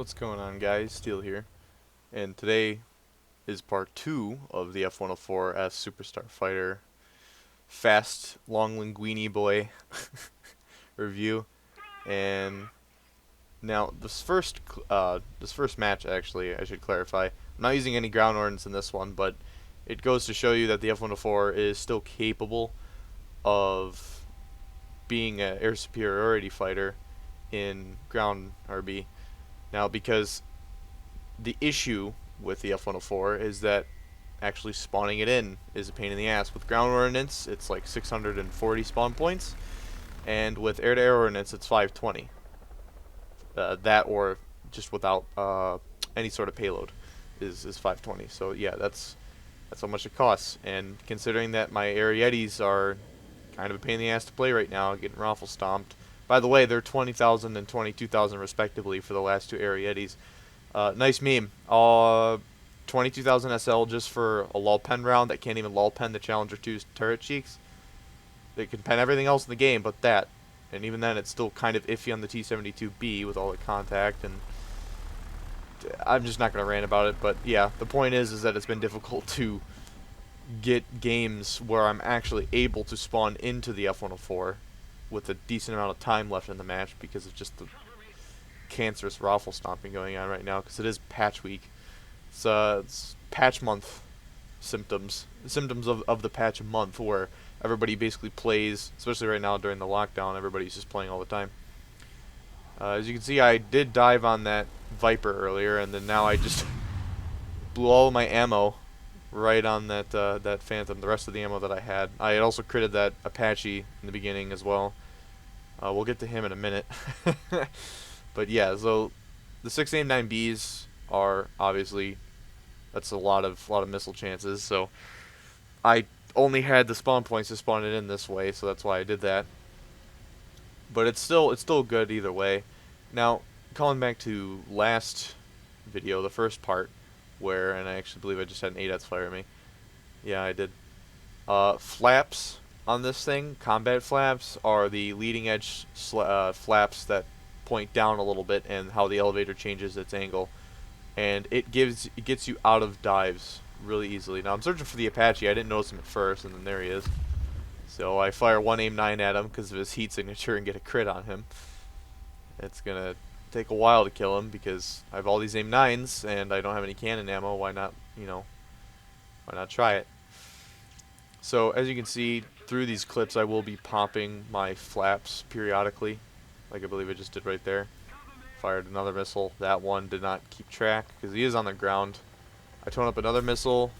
What's going on, guys? Steel here, and today is part 2 of the F104S Superstar Fighter Fast Long Linguini Boy review. And now this first match, actually, I should clarify, I'm not using any ground ordnance in this one, but it goes to show you that the F104 is still capable of being an air superiority fighter in ground RB. Now, because the issue with the F104 is that actually spawning it in is a pain in the ass. With ground ordnance, it's like 640 spawn points, and with air-to-air ordnance, it's 520. That or just without any sort of payload is 520. So yeah, that's how much it costs. And considering that my air Yetis are kind of a pain in the ass to play right now, getting raffle stomped. By the way, they're 20,000 and 22,000 respectively for the last two air Yetis. Nice meme. 22,000 SL just for a lull pen round that can't even lull pen the Challenger 2's turret cheeks. They can pen everything else in the game but that. And even then, it's still kind of iffy on the T-72B with all the contact. And I'm just not going to rant about it. But yeah, the point is that it's been difficult to get games where I'm actually able to spawn into the F104 with a decent amount of time left in the match because of just the cancerous raffle stomping going on right now, because it is patch week. It's patch month symptoms of the patch month, where everybody basically plays, especially right now during the lockdown, everybody's just playing all the time. As you can see, I did dive on that Viper earlier, and then now I just blew all of my ammo right on that Phantom, the rest of the ammo that I had. I had also critted that Apache in the beginning as well. We'll get to him in a minute. But yeah, so the 689Bs are obviously, that's a lot of missile chances. So I only had the spawn points to spawn it in this way, so that's why I did that. But it's still good either way. Now, calling back to last video, the first part, and I actually believe I just had an ADATS fire at me. Yeah, I did. Flaps on this thing, combat flaps, are the leading edge flaps that point down a little bit, and how the elevator changes its angle, and it gets you out of dives really easily. Now I'm searching for the Apache. I didn't notice him at first, and then there he is. So I fire one aim 9 at him because of his heat signature and get a crit on him. It's gonna take a while to kill him because I have all these aim 9s and I don't have any cannon ammo. Why not, why not try it? So as you can see through these clips, I will be popping my flaps periodically, like I believe I just did right there. Fired another missile. That one did not keep track because he is on the ground. I tone up another missile.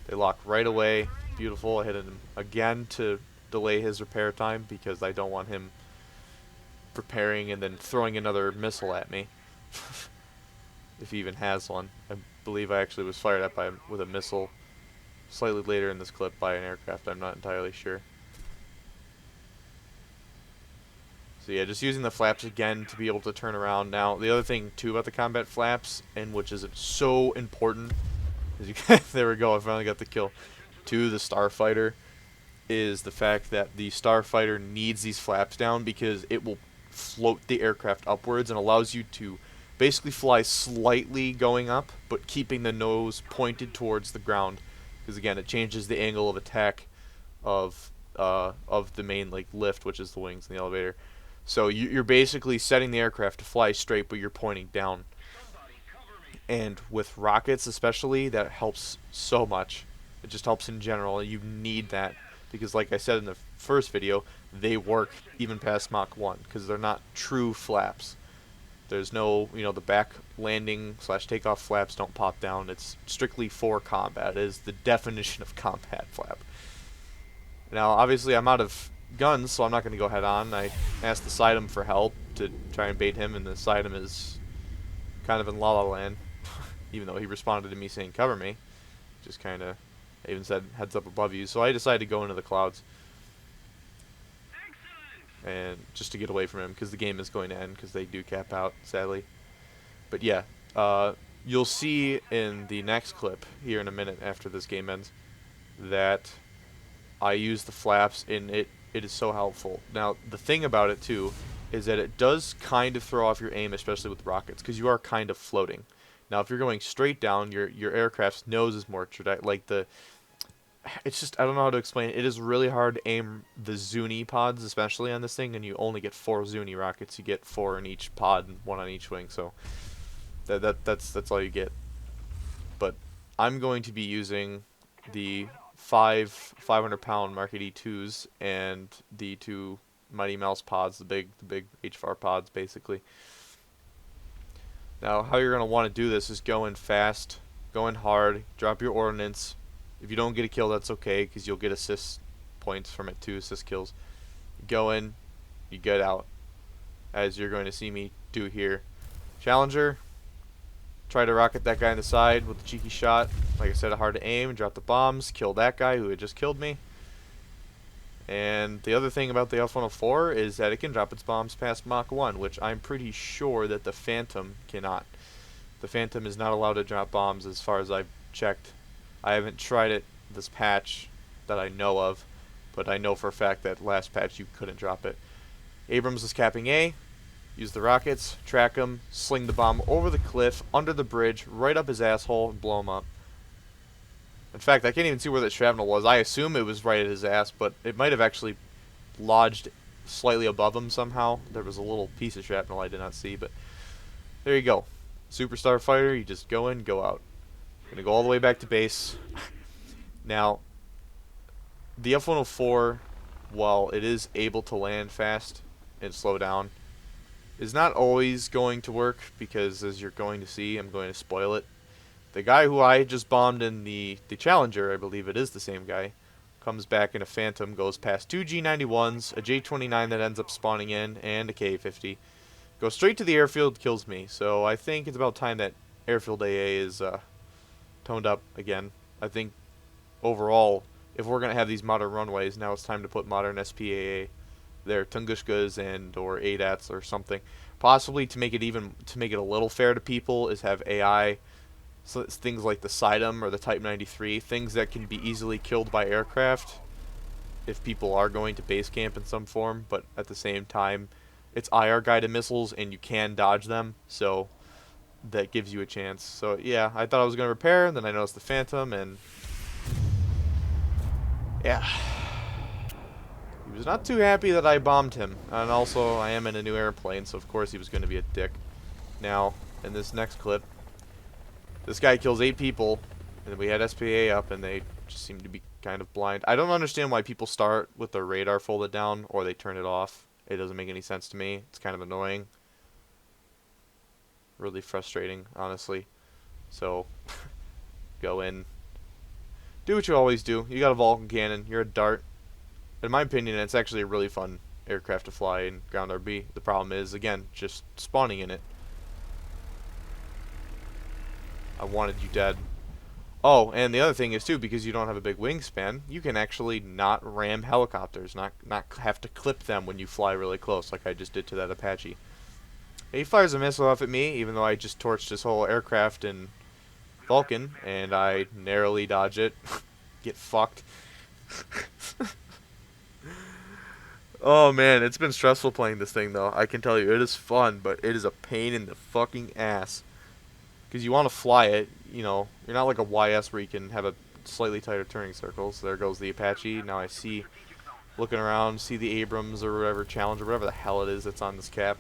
They lock right away. Beautiful. I hit him again to delay his repair time because I don't want him preparing and then throwing another missile at me. If he even has one. I believe I actually was fired at with a missile slightly later in this clip by an aircraft. I'm not entirely sure. So yeah, just using the flaps again to be able to turn around. Now, the other thing too about the combat flaps, and which is so important, is there we go, I finally got the kill, to the Starfighter, is the fact that the Starfighter needs these flaps down because it will float the aircraft upwards and allows you to basically fly slightly going up, but keeping the nose pointed towards the ground. Because again, it changes the angle of attack of the main lift, which is the wings and the elevator. So you're basically setting the aircraft to fly straight, but you're pointing down. And with rockets especially, that helps so much. It just helps in general. You need that because, like I said in the first video, they work even past Mach 1 because they're not true flaps. There's no, the back landing / takeoff flaps don't pop down. It's strictly for combat. It is the definition of combat flap. Now, obviously, I'm out of guns, so I'm not going to go head on. I asked the Sidem for help to try and bait him, and the Sidem is kind of in La La Land, even though he responded to me saying cover me. Just kind of, I even said heads up above you. So I decided to go into the clouds, and just to get away from him because the game is going to end because they do cap out, sadly. But yeah, you'll see in the next clip here in a minute after this game ends that I use the flaps, and it is so helpful. Now, the thing about it, too, is that it does kind of throw off your aim, especially with rockets, because you are kind of floating. Now, if you're going straight down, your aircraft's nose is more like the. It's just I don't know how to explain it. It is really hard to aim the Zuni pods, especially on this thing, and you only get 4 Zuni rockets. You get 4 in each pod and 1 on each wing, so that's all you get. But I'm going to be using the 500-pound Market E2s and the 2 Mighty Mouse pods, the big HFAR pods, basically. Now, how you're going to want to do this is go in fast, go in hard, drop your ordnance. If you don't get a kill, that's okay, because you'll get assist points from it too, assist kills. Go in, you get out, as you're going to see me do here. Challenger, try to rocket that guy in the side with a cheeky shot. Like I said, hard to aim, drop the bombs, kill that guy who had just killed me. And the other thing about the F104 is that it can drop its bombs past Mach 1, which I'm pretty sure that the Phantom cannot. The Phantom is not allowed to drop bombs as far as I've checked. I haven't tried it this patch that I know of, but I know for a fact that last patch you couldn't drop it. Abrams is capping A. Use the rockets, track him, sling the bomb over the cliff, under the bridge, right up his asshole, and blow him up. In fact, I can't even see where the shrapnel was. I assume it was right at his ass, but it might have actually lodged slightly above him somehow. There was a little piece of shrapnel I did not see, but there you go. Superstar fighter, you just go in, go out. Gonna go all the way back to base. Now, the F104, while it is able to land fast and slow down, is not always going to work because, as you're going to see, I'm going to spoil it. The guy who I just bombed in the Challenger, I believe it is the same guy, comes back in a Phantom, goes past 2 G91s, a J29 that ends up spawning in, and a K50. Goes straight to the airfield, kills me. So I think it's about time that airfield AA is toned up again. I think overall, if we're going to have these modern runways, now it's time to put modern SPAA there, Tungushkas and or ADATs or something. Possibly to make it a little fair to people is have AI. So it's things like the Sidem or the Type 93, things that can be easily killed by aircraft if people are going to base camp in some form, but at the same time, it's IR guided missiles and you can dodge them, so that gives you a chance. So yeah, I thought I was going to repair, and then I noticed the Phantom, and yeah. He was not too happy that I bombed him, and also I am in a new airplane, so of course he was going to be a dick. Now, in this next clip, this guy kills 8 people, and we had SPA up, and they just seem to be kind of blind. I don't understand why people start with their radar folded down, or they turn it off. It doesn't make any sense to me. It's kind of annoying. Really frustrating, honestly. So, go in. Do what you always do. You got a Vulcan cannon. You're a dart. In my opinion, it's actually a really fun aircraft to fly in ground RB. The problem is, again, just spawning in it. I wanted you dead. Oh, and the other thing is, too, because you don't have a big wingspan, you can actually not ram helicopters, not have to clip them when you fly really close, like I just did to that Apache. He fires a missile off at me, even though I just torched his whole aircraft in Vulcan, and I narrowly dodge it. Get fucked. Oh man, it's been stressful playing this thing though. I can tell you, it is fun, but it is a pain in the fucking ass. Because you want to fly it, you know, you're not like a YS where you can have a slightly tighter turning circle. So there goes the Apache. Now I see, looking around, see the Abrams or whatever, Challenger, whatever the hell it is that's on this cap.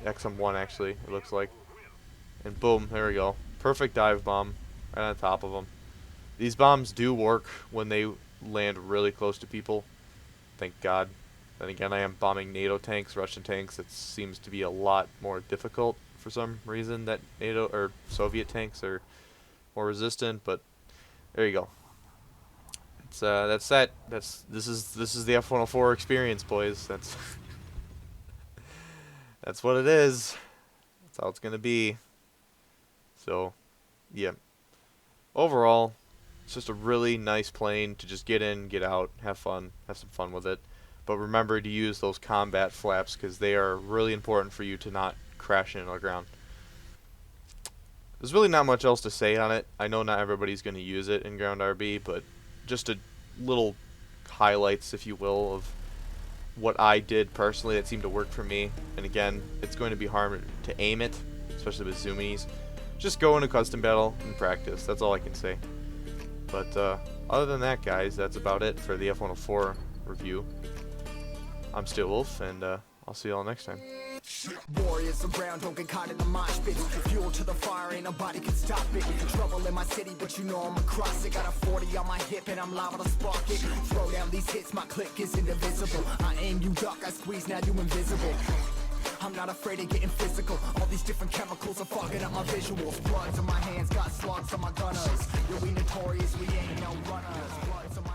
XM1 actually, it looks like. And boom, there we go. Perfect dive bomb right on top of them. These bombs do work when they land really close to people. Thank God. Then again, I am bombing NATO tanks, Russian tanks. It seems to be a lot more difficult for some reason that NATO or Soviet tanks are more resistant. But there you go. It's that's that. This is the F104 experience, boys. That's that's what it is. That's how it's gonna be. So, yeah. Overall, it's just a really nice plane to just get in, get out, have fun, have some fun with it. But remember to use those combat flaps because they are really important for you to not crash into the ground. There's really not much else to say on it. I know not everybody's going to use it in ground RB, but just a little highlights, if you will, of what I did personally that seemed to work for me. And again, it's going to be hard to aim it, especially with zoomies. Just go into custom battle and practice. That's all I can say. But other than that, guys, that's about it for the F104 review. I'm Steel Wolf, and I'll see you all next time. Warriors around, don't get caught in the mosh pit. Fuel to the fire, ain't nobody can stop it. Trouble in my city, but you know I'm across it. Got a 40 on my hip and I'm liable to spark it. Throw down these hits, my click is indivisible. I aim, you duck, I squeeze, now you invisible. I'm not afraid of getting physical. All these different chemicals are fogging up my visuals. Bloods on my hands, got slugs on my gunners. Yeah, we notorious, we ain't no runners. Bloods on my